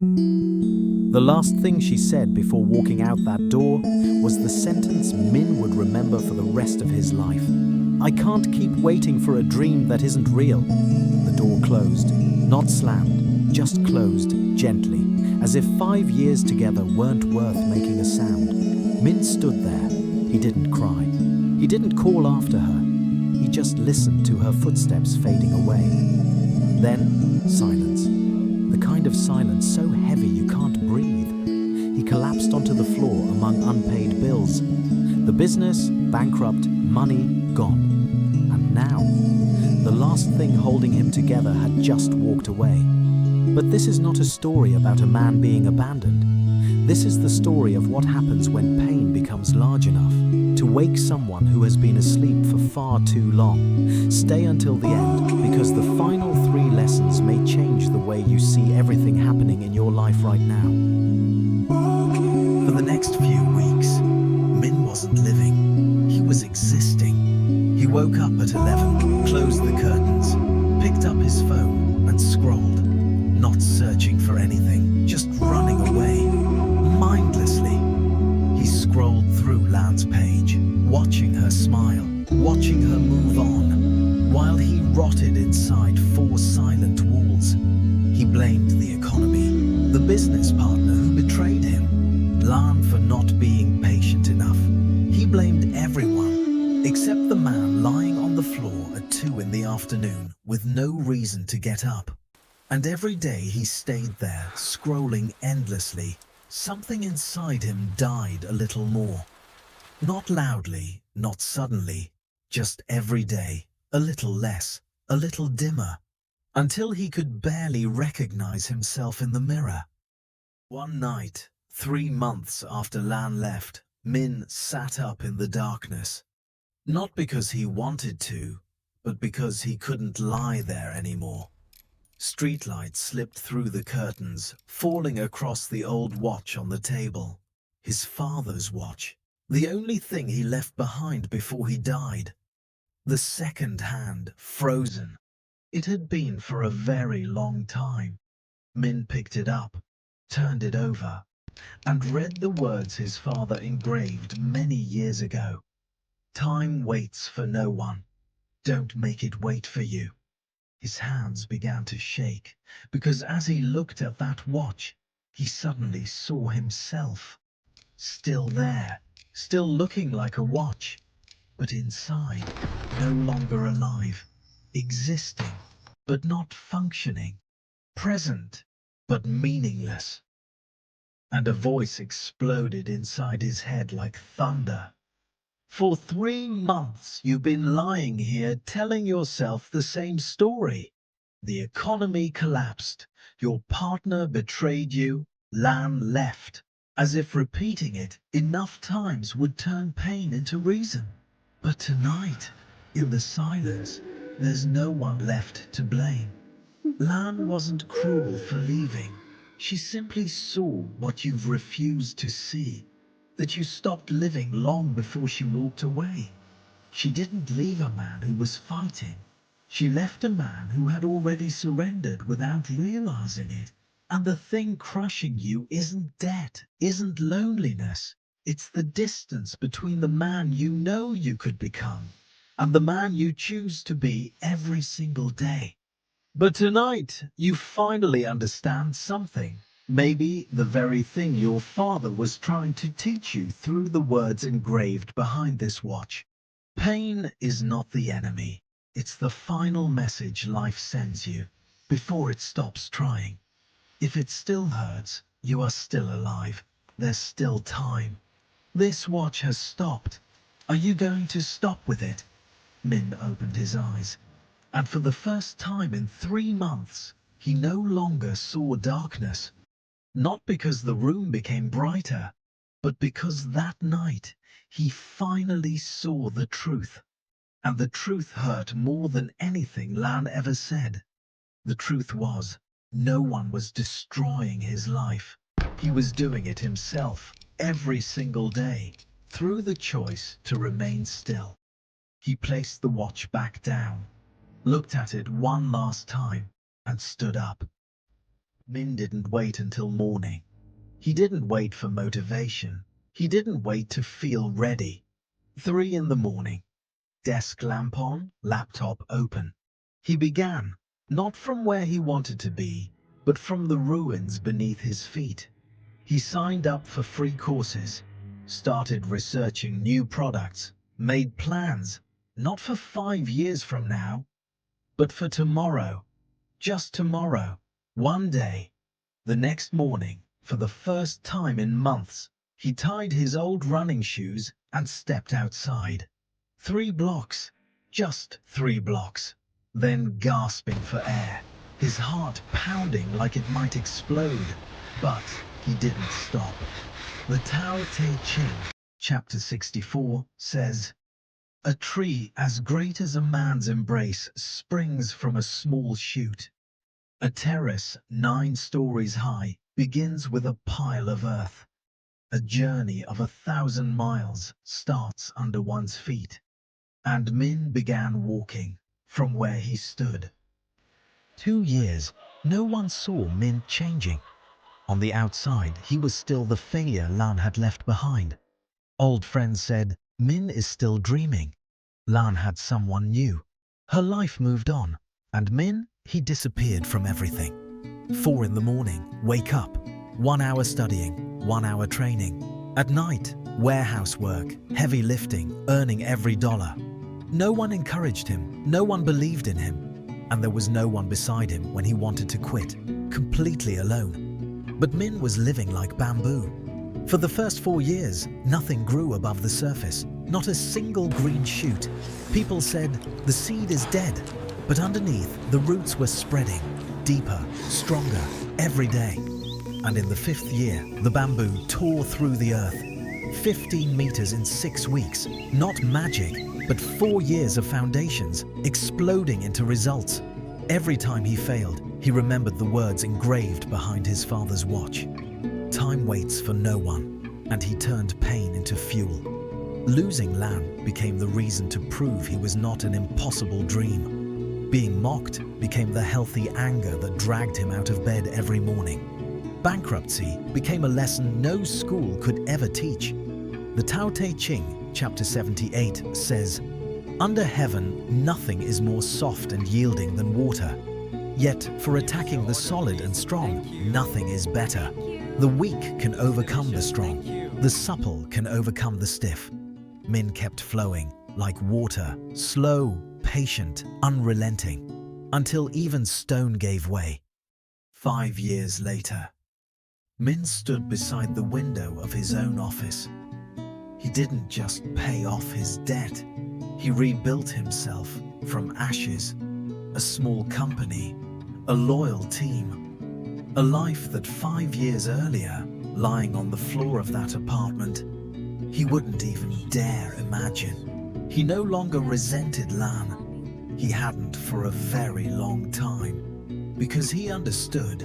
The last thing she said before walking out that door was the sentence Minh would remember for the rest of his life. I can't keep waiting for a dream that isn't real. The door closed, not slammed, just closed gently, as if 5 years together weren't worth making a sound. Minh stood there. He didn't cry. He didn't call after her. He just listened to her footsteps fading away. Then, silence. The kind of silence so heavy you can't breathe. He collapsed onto the floor among unpaid bills. The business, bankrupt, money, gone. And now, the last thing holding him together had just walked away. But this is not a story about a man being abandoned. This is the story of what happens when pain becomes large enough to wake someone who has been asleep for far too long. Stay until the end, because the final 3 lessons may change the way you see everything happening in your life right now. For the next few weeks, Minh wasn't living. He was existing. He woke up at 11, closed the curtains, picked up his phone and scrolled, not searching for anything, just running away, mindlessly. He scrolled through Lan's page, watching her smile, watching her move on, while he rotted inside 4 silent walls. He blamed the economy, the business partner who betrayed him, Lan for not being patient enough. He blamed everyone, except the man lying on the floor at 2 in the afternoon with no reason to get up. And every day he stayed there, scrolling endlessly. Something inside him died a little more. Not loudly, not suddenly, just every day, a little less, a little dimmer, until he could barely recognize himself in the mirror. One night, 3 months after Lan left, Minh sat up in the darkness. Not because he wanted to, but because he couldn't lie there anymore. Streetlights slipped through the curtains, falling across the old watch on the table. His father's watch, the only thing he left behind before he died. The second hand, frozen. It had been for a very long time. Minh picked it up, turned it over, and read the words his father engraved many years ago. Time waits for no one. Don't make it wait for you. His hands began to shake, because as he looked at that watch, he suddenly saw himself. Still there, still looking like a watch, but inside, no longer alive, existing, but not functioning, present, but meaningless. And a voice exploded inside his head like thunder. For 3 months you've been lying here telling yourself the same story. The economy collapsed, your partner betrayed you, Lan left, as if repeating it enough times would turn pain into reason. But tonight, in the silence, there's no one left to blame. Lan wasn't cruel for leaving. She simply saw what you've refused to see. That you stopped living long before she walked away. She didn't leave a man who was fighting. She left a man who had already surrendered without realizing it. And the thing crushing you isn't debt, isn't loneliness. It's the distance between the man you know you could become and the man you choose to be every single day. But tonight, you finally understand something. Maybe the very thing your father was trying to teach you through the words engraved behind this watch. Pain is not the enemy. It's the final message life sends you before it stops trying. If it still hurts, you are still alive. There's still time. This watch has stopped. Are you going to stop with it? Minh opened his eyes. And for the first time in 3 months, he no longer saw darkness. Not because the room became brighter, but because that night he finally saw the truth. And the truth hurt more than anything Lan ever said. The truth was, no one was destroying his life. He was doing it himself, every single day, through the choice to remain still. He placed the watch back down, looked at it one last time, and stood up. Minh didn't wait until morning. He didn't wait for motivation. He didn't wait to feel ready. 3 in the morning. Desk lamp on, laptop open. He began, not from where he wanted to be, but from the ruins beneath his feet. He signed up for free courses, started researching new products, made plans, not for 5 years from now, but for tomorrow. Just tomorrow. One day. The next morning, for the first time in months, he tied his old running shoes and stepped outside. 3 blocks. Just 3 blocks. Then gasping for air, his heart pounding like it might explode. But he didn't stop. The Tao Te Ching, chapter 64, says, "A tree as great as a man's embrace springs from a small shoot. A terrace 9 stories high begins with a pile of earth. A journey of 1,000 miles starts under one's feet." And Minh began walking from where he stood. 2 years, no one saw Minh changing. On the outside, he was still the failure Lan had left behind. Old friends said, "Minh is still dreaming." Lan had someone new. Her life moved on. And Minh, he disappeared from everything. 4 in the morning, wake up. 1 hour studying, 1 hour training. At night, warehouse work, heavy lifting, earning every dollar. No one encouraged him, no one believed in him. And there was no one beside him when he wanted to quit, completely alone. But Minh was living like bamboo. For the first 4 years, nothing grew above the surface, not a single green shoot. People said, the seed is dead. But underneath, the roots were spreading, deeper, stronger, every day. And in the 5th year, the bamboo tore through the earth. 15 meters in 6 weeks, not magic, but 4 years of foundations, exploding into results. Every time he failed, he remembered the words engraved behind his father's watch. Time waits for no one, and he turned pain into fuel. Losing Lan became the reason to prove he was not an impossible dream. Being mocked became the healthy anger that dragged him out of bed every morning. Bankruptcy became a lesson no school could ever teach. The Tao Te Ching, chapter 78, says, "Under heaven, nothing is more soft and yielding than water. Yet, for attacking the solid and strong, nothing is better. The weak can overcome the strong. The supple can overcome the stiff." Minh kept flowing, like water, slow, patient, unrelenting, until even stone gave way. 5 years later, Minh stood beside the window of his own office. He didn't just pay off his debt. He rebuilt himself from ashes. A small company, a loyal team, a life that 5 years earlier, lying on the floor of that apartment, he wouldn't even dare imagine. He no longer resented Lan. He hadn't for a very long time, because he understood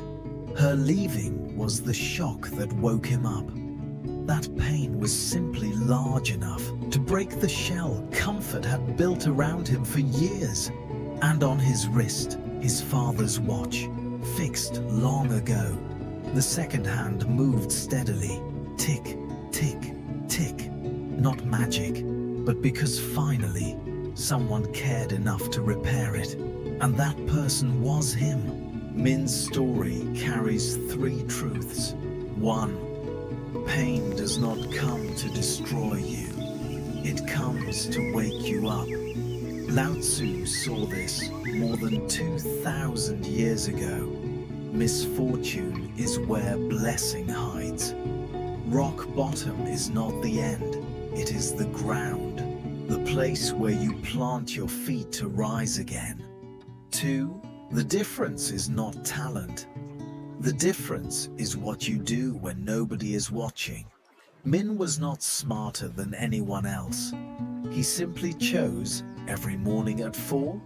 her leaving was the shock that woke him up. That pain was simply large enough to break the shell comfort had built around him for years. And on his wrist, his father's watch, fixed long ago. The second hand moved steadily, tick, tick, tick. Not magic, but because finally, someone cared enough to repair it. And that person was him. Minh's story carries 3 truths. 1. Pain does not come to destroy you. It comes to wake you up. Lao Tzu saw this more than 2,000 years ago. Misfortune is where blessing hides. Rock bottom is not the end, it is the ground. The place where you plant your feet to rise again. 2. The difference is not talent. The difference is what you do when nobody is watching. Minh was not smarter than anyone else. He simply chose, every morning at 4,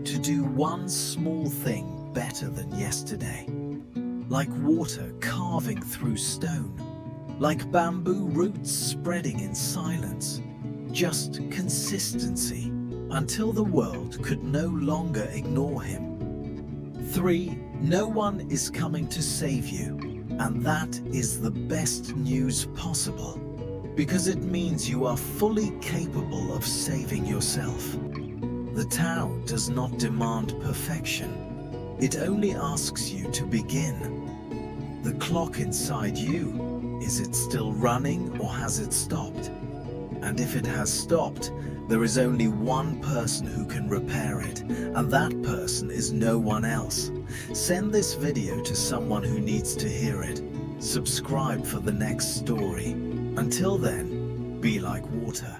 to do one small thing better than yesterday. Like water carving through stone. Like bamboo roots spreading in silence. Just consistency, until the world could no longer ignore him. 3. No one is coming to save you, and that is the best news possible, because it means you are fully capable of saving yourself. The Tao does not demand perfection. It only asks you to begin. The clock inside you, is it still running or has it stopped? And if it has stopped, there is only one person who can repair it, and that person is no one else. Send this video to someone who needs to hear it. Subscribe for the next story. Until then, be like water.